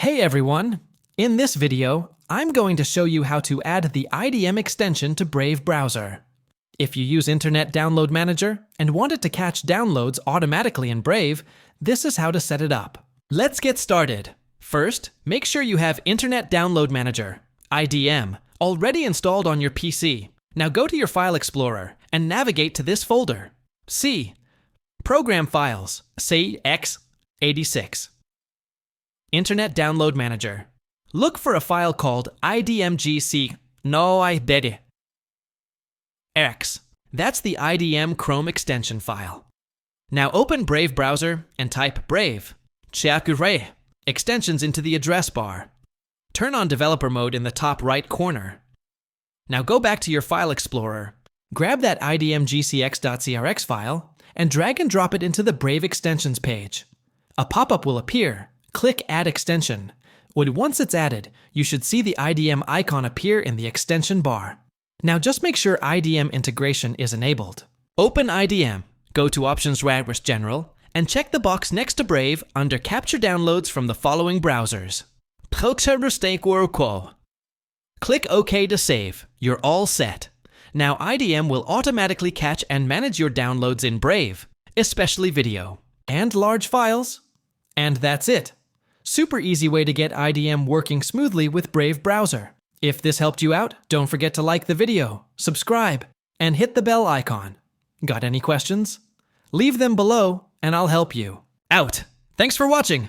Hey everyone! In this video, I'm going to show you how to add the IDM extension to Brave browser. If you use Internet Download Manager and want it to catch downloads automatically in Brave, this is how to set it up. Let's get started. First, make sure you have Internet Download Manager, IDM, already installed on your PC. Now go to your File Explorer and navigate to this folder. C. Program Files, say x86. Internet Download Manager. Look for a file called IDMGC. No, I did it. X. That's the IDM Chrome extension file. Now open Brave browser and type Brave. Check extensions into the address bar. Turn on developer mode in the top right corner. Now go back to your File Explorer. Grab that idmgcx.crx file and drag and drop it into the Brave extensions page. A pop-up will appear. Click Add Extension. Once it's added, you should see the IDM icon appear in the extension bar. Now just make sure IDM integration is enabled. Open IDM, go to Options General, and check the box next to Brave under Capture Downloads from the following browsers. Click OK to save. You're all set. Now IDM will automatically catch and manage your downloads in Brave, especially video, and large files. And that's it. Super easy way to get IDM working smoothly with Brave browser. If this helped you out, don't forget to like the video, subscribe, and hit the bell icon. Got any questions? Leave them below and I'll help you. Out! Thanks for watching!